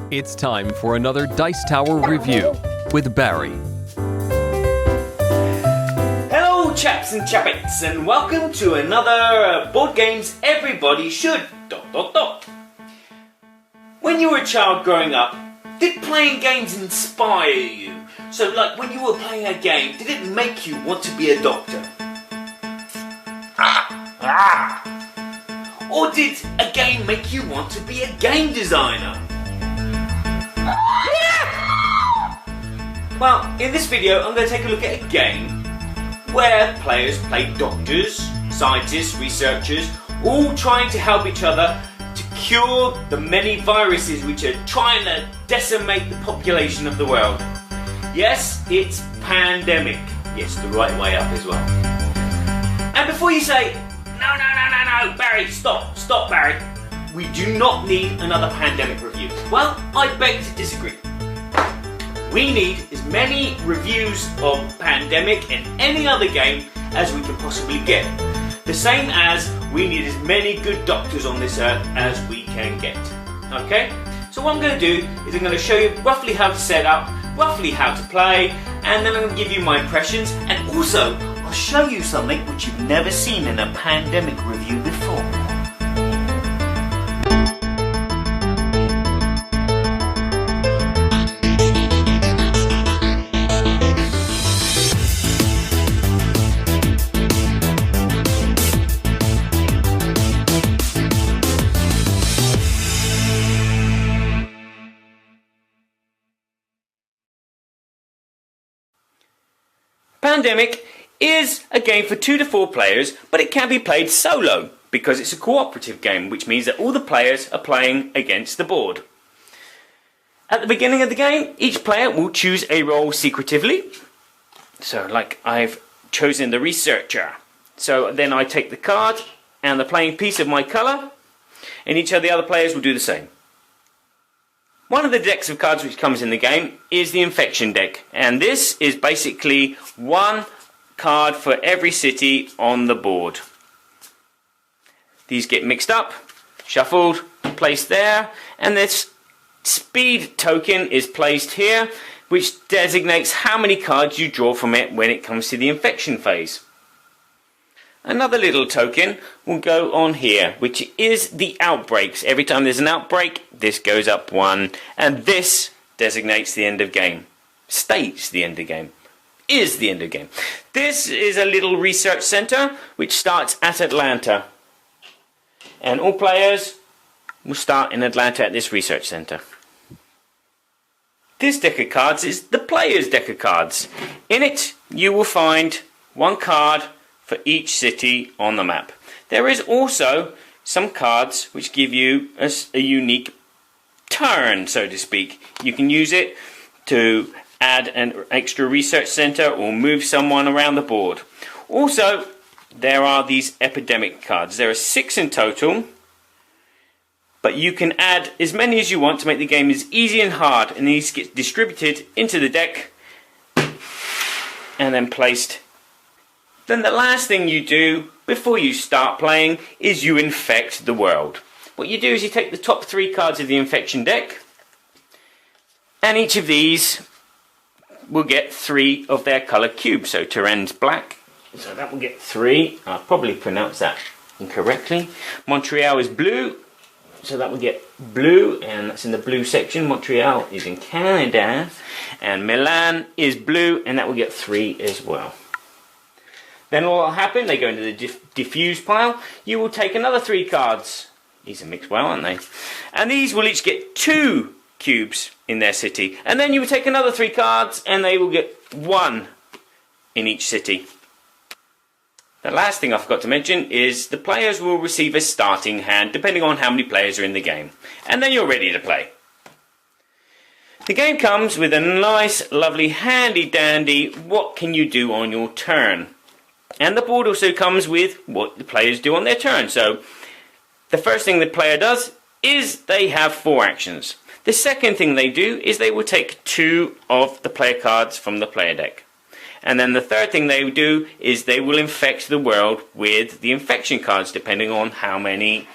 It's time for another Dice Tower review with Barry. Hello chaps and chappets, and welcome to another Board Games Everybody Should... ... When you were a child growing up, did playing games inspire you? So like when you were playing a game, did it make you want to be a doctor? Or did a game make you want to be a game designer? Well, in this video I'm going to take a look at a game where players play doctors, scientists, researchers, all trying to help each other to cure the many viruses which are trying to decimate the population of the world. Yes, it's pandemic. Yes, the right way up as well. And before you say, no, Barry, stop, Barry. We do not need another pandemic review. Well, I beg to disagree. We need as many reviews of Pandemic and any other game as we can possibly get. The same as we need as many good doctors on this earth as we can get. Okay? So what I'm going to do is I'm going to show you roughly how to set up, roughly how to play, and then I'm going to give you my impressions, and also I'll show you something which you've never seen in a Pandemic review before. Pandemic is a game for 2 to 4 players, but it can be played solo because it's a cooperative game, which means that all the players are playing against the board. At the beginning of the game, each player will choose a role secretively. So, like I've chosen the researcher. So then I take the card and the playing piece of my colour, and each of the other players will do the same. One of the decks of cards which comes in the game is the infection deck, and this is basically one card for every city on the board. These get mixed up, shuffled, placed there, and this speed token is placed here, which designates how many cards you draw from it when it comes to the infection phase. Another little token will go on here, which is the outbreaks. Every time there's an outbreak, this goes up 1, and this designates the end of game. States the end of game. Is the end of game. This is a little research center which starts at Atlanta. And all players will start in Atlanta at this research center. This deck of cards is the player's deck of cards. In it, you will find one card for each city on the map. There is also some cards which give you a unique turn, so to speak. You can use it to add an extra research center or move someone around the board. Also, there are these epidemic cards. There are 6 in total, but you can add as many as you want to make the game as easy and hard, and these get distributed into the deck and then placed. Then the last thing you do before you start playing is you infect the world. What you do is you take the top 3 cards of the infection deck, and each of these will get 3 of their colour cubes. So Turen's black, so that will get 3. I'll probably pronounce that incorrectly. Montreal is blue, so that will get blue, and that's in the blue section. Montreal is in Canada, and Milan is blue, and that will get 3 as well. Then what will happen, they go into the diffuse pile. You will take another 3 cards. These are mixed well, aren't they? And these will each get 2 cubes in their city. And then you will take another 3 cards, and they will get 1 in each city. The last thing I forgot to mention is the players will receive a starting hand, depending on how many players are in the game. And then you're ready to play. The game comes with a nice, lovely, handy-dandy, what can you do on your turn? And the board also comes with what the players do on their turn. So the first thing the player does is they have 4 actions. The second thing they do is they will take 2 of the player cards from the player deck. And then the third thing they do is they will infect the world with the infection cards, depending on how many,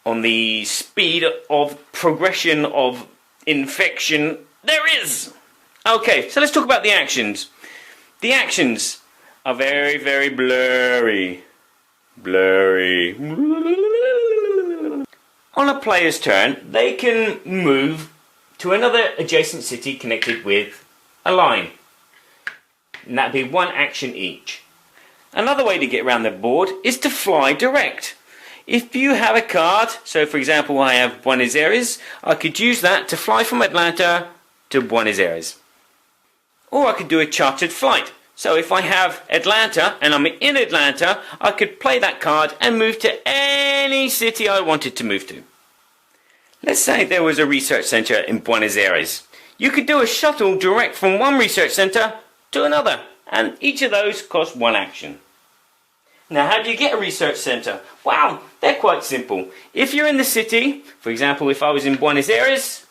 on the speed of progression of infection there is. Okay, so let's talk about the actions. The actions are very, very blurry. Blurry. On a player's turn, they can move to another adjacent city connected with a line. And that'd be one action each. Another way to get around the board is to fly direct. If you have a card, so for example I have Buenos Aires, I could use that to fly from Atlanta to Buenos Aires. Or I could do a chartered flight. So if I have Atlanta and I'm in Atlanta, I could play that card and move to any city I wanted to move to. Let's say there was a research center in Buenos Aires. You could do a shuttle direct from one research center to another, and each of those costs one action. Now, how do you get a research center? Well, they're quite simple. If you're in the city, for example, if I was in Buenos Aires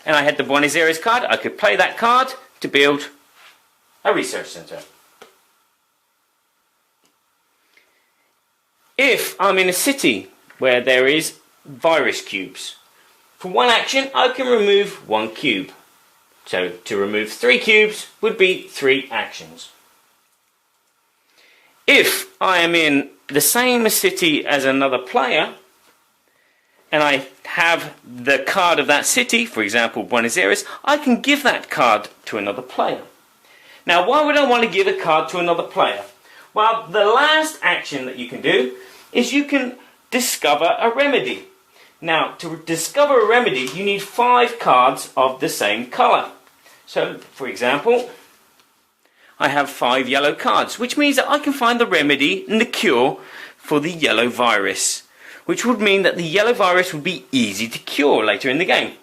and I had the Buenos Aires card, I could play that card to build a research center. If I'm in a city where there is virus cubes, for one action I can remove one cube. So to remove 3 cubes would be 3 actions. If I am in the same city as another player and I have the card of that city, for example Buenos Aires, I can give that card to another player. Now, why would I want to give a card to another player? Well, the last action that you can do is you can discover a remedy. Now, to discover a remedy, you need 5 cards of the same colour. So, for example, I have 5 yellow cards, which means that I can find the remedy and the cure for the yellow virus, which would mean that the yellow virus would be easy to cure later in the game.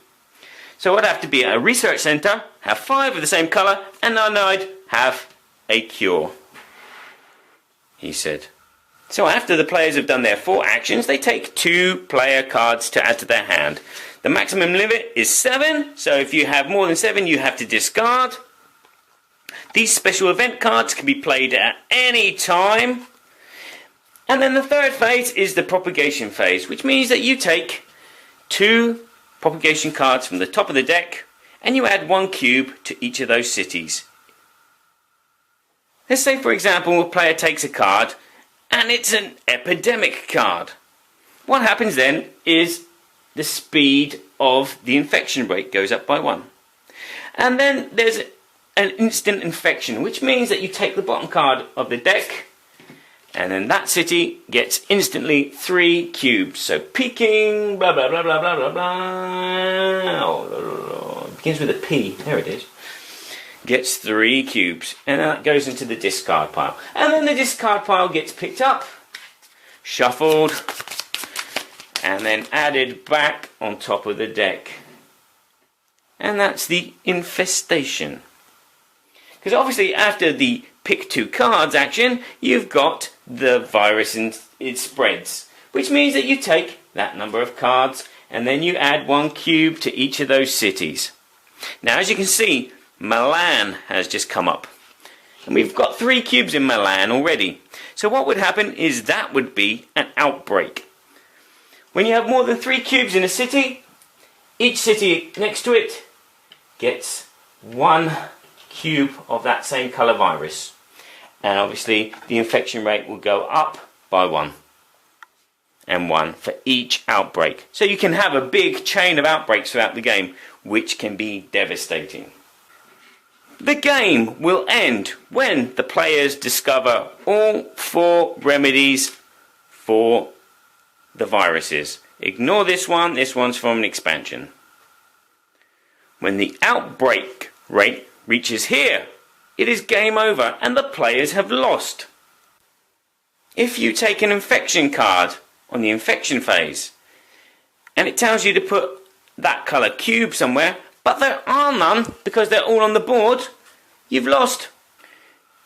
So I'd have to be at a research centre, have 5 of the same colour, and then I'd have a cure, he said. So after the players have done their 4 actions, they take 2 player cards to add to their hand. The maximum limit is 7, so if you have more than 7 you have to discard. These special event cards can be played at any time. And then the third phase is the propagation phase, which means that you take 2 propagation cards from the top of the deck and you add 1 cube to each of those cities. Let's say, for example, a player takes a card and it's an epidemic card. What happens then is the speed of the infection rate goes up by 1. And then there's an instant infection, which means that you take the bottom card of the deck and then that city gets instantly 3 cubes. So Peking, blah blah blah blah blah blah blah. Oh, it begins with a P. There it is. Gets 3 cubes, and that goes into the discard pile. And then the discard pile gets picked up, shuffled, and then added back on top of the deck. And that's the infestation. Because obviously after the pick 2 cards action, you've got the virus and it spreads. Which means that you take that number of cards and then you add 1 cube to each of those cities. Now as you can see, Milan has just come up. And we've got 3 cubes in Milan already. So what would happen is that would be an outbreak. When you have more than 3 cubes in a city, each city next to it gets 1 cube of that same colour virus. And obviously the infection rate will go up by 1. And 1 for each outbreak. So you can have a big chain of outbreaks throughout the game, which can be devastating. The game will end when the players discover all 4 remedies for the viruses. Ignore this one's from an expansion. When the outbreak rate reaches here, it is game over and the players have lost. If you take an infection card on the infection phase and it tells you to put that colour cube somewhere, but there are none because they're all on the board, you've lost.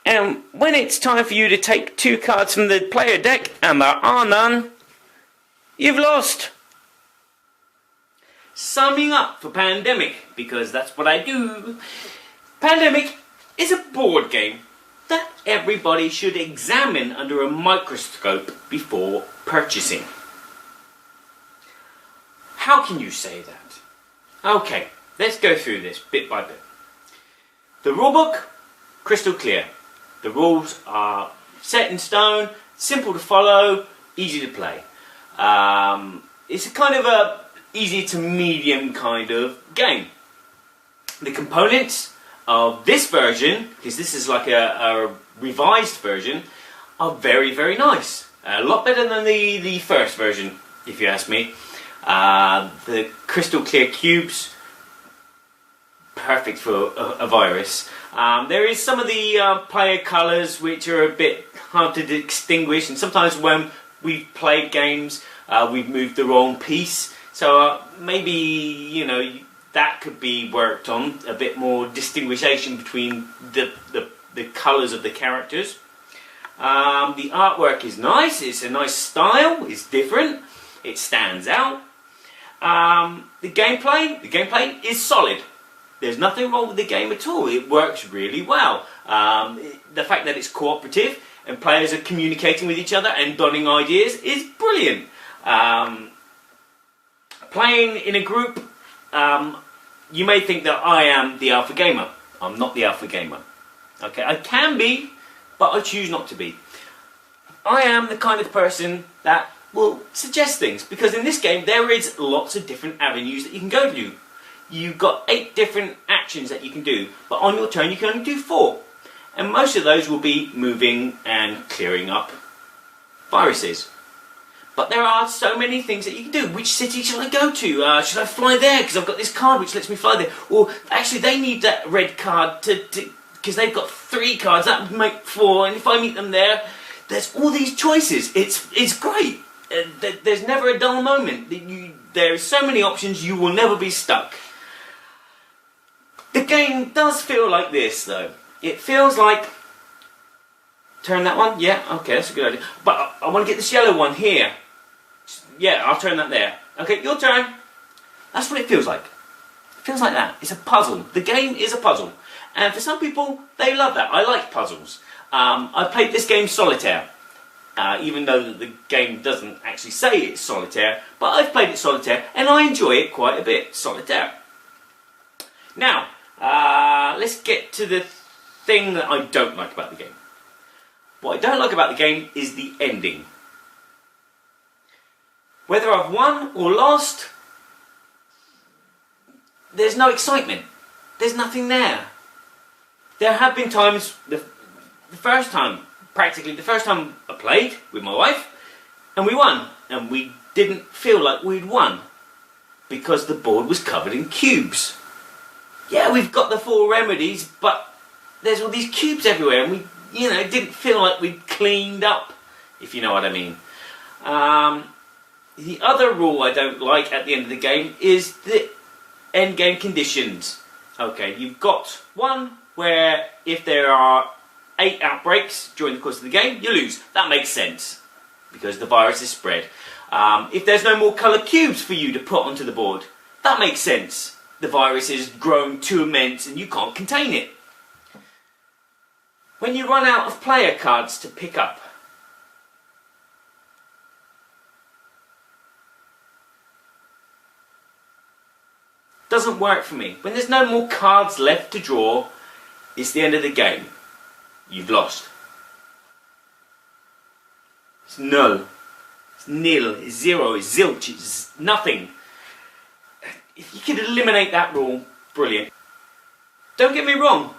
And when it's time for you to take 2 cards from the player deck and there are none, you've lost. Summing up for Pandemic, because that's what I do. Pandemic is a board game that everybody should examine under a microscope before purchasing. How can you say that? Okay, let's go through this bit by bit. The rulebook, crystal clear. The rules are set in stone, simple to follow, easy to play. It's a kind of a easy to medium kind of game. The components of this version, because this is like a revised version, are very, very nice. A lot better than the first version, if you ask me. The crystal clear cubes, perfect for a virus. There is some of the player colours which are a bit hard to distinguish, and sometimes when we've played games we've moved the wrong piece, so maybe, you know, that could be worked on, a bit more distinguishation between the colours of the characters. The artwork is nice, it's a nice style, it's different, it stands out. The gameplay is solid. There's nothing wrong with the game at all. It works really well. The fact that it's cooperative and players are communicating with each other and donning ideas is brilliant. Playing in a group, you may think that I am the alpha gamer. I'm not the alpha gamer. Okay, I can be, but I choose not to be. I am the kind of person that will suggest things, because in this game there is lots of different avenues that you can go to. You've got 8 different actions that you can do, but on your turn you can only do 4. And most of those will be moving and clearing up viruses. But there are so many things that you can do. Which city should I go to? Should I fly there because I've got this card which lets me fly there? Or actually they need that red card because they've got 3 cards, that would make 4, and if I meet them there, there's all these choices. It's great. There's never a dull moment. There are so many options, you will never be stuck. The game does feel like this though. It feels like, turn that one, yeah, okay, that's a good idea. But I want to get this yellow one here. Yeah, I'll turn that there. Okay, your turn. That's what it feels like. It feels like that. It's a puzzle. The game is a puzzle. And for some people, they love that. I like puzzles. I played this game solitaire. Even though the game doesn't actually say it's solitaire, but I've played it solitaire and I enjoy it quite a bit, solitaire. Now, let's get to the thing that I don't like about the game. What I don't like about the game is the ending. Whether I've won or lost, there's no excitement. There's nothing there. There have been times, practically the first time I played with my wife, and we won, and we didn't feel like we'd won because the board was covered in cubes. Yeah, we've got the 4 remedies, but there's all these cubes everywhere, and we, you know, didn't feel like we'd cleaned up, if you know what I mean. The other rule I don't like at the end of the game is the end game conditions. Okay, you've got one where if there are 8 outbreaks during the course of the game, you lose. That makes sense, because the virus is spread. If there's no more colour cubes for you to put onto the board, that makes sense. The virus is grown too immense and you can't contain it. When you run out of player cards to pick up, doesn't work for me. When there's no more cards left to draw, it's the end of the game. You've lost. It's null. It's nil. It's 0. It's zilch. It's nothing. If you could eliminate that rule, brilliant. Don't get me wrong.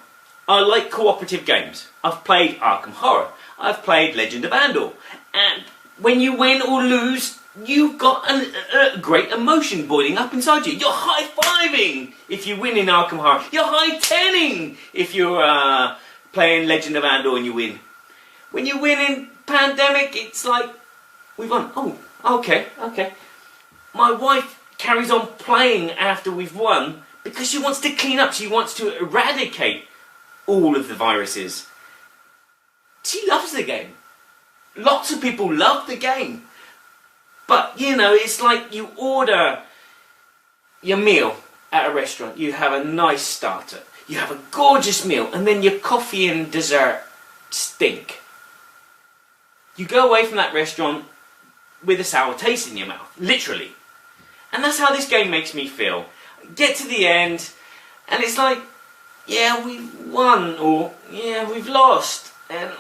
I like cooperative games. I've played Arkham Horror. I've played Legend of Andor. And when you win or lose, you've got a great emotion boiling up inside you. You're high-fiving if you win in Arkham Horror. You're high-tenning if you're playing Legend of Andor and you win. When you win in Pandemic, it's like, we've won. Oh, okay. My wife carries on playing after we've won because she wants to clean up. She wants to eradicate all of the viruses. She loves the game. Lots of people love the game. But, you know, it's like you order your meal at a restaurant. You have a nice starter. You have a gorgeous meal. And then your coffee and dessert stink. You go away from that restaurant with a sour taste in your mouth. Literally. And that's how this game makes me feel. get to the end, and it's like, yeah, we've won, or yeah, we've lost. And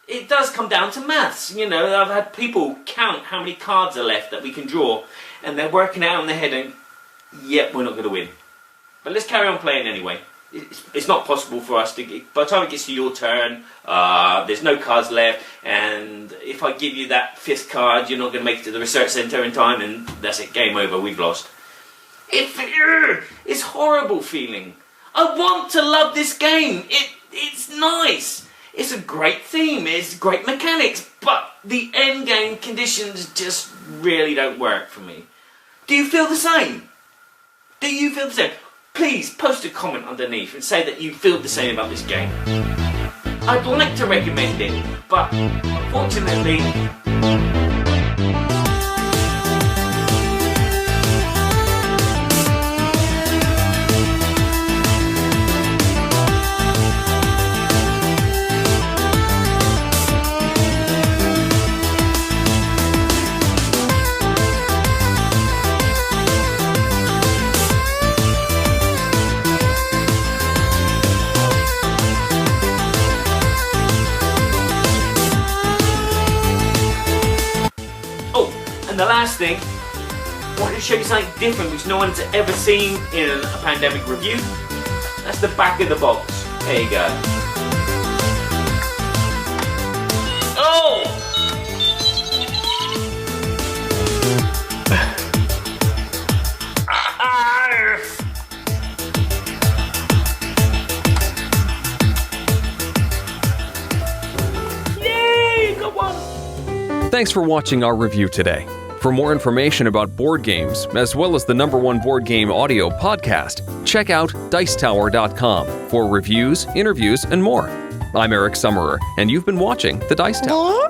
it does come down to maths. You know, I've had people count how many cards are left that we can draw, and they're working out in their head, and yep, we're not going to win. But let's carry on playing anyway. It's not possible for us to get, by the time it gets to your turn, there's no cards left, and if I give you that 5th card, you're not going to make it to the research centre in time, and that's it, game over, we've lost. It's horrible feeling. I want to love this game. It's nice. It's a great theme, it's great mechanics, but the end game conditions just really don't work for me. Do you feel the same? Do you feel the same? Please post a comment underneath and say that you feel the same about this game. I'd like to recommend it, but unfortunately... And the last thing, I wanted to show you something different which no one's ever seen in a pandemic review. That's the back of the box. There you go. Oh! Yay! Got one! Thanks for watching our review today. For more information about board games, as well as the #1 board game audio podcast, check out Dicetower.com for reviews, interviews, and more. I'm Eric Summerer, and you've been watching The Dice Tower.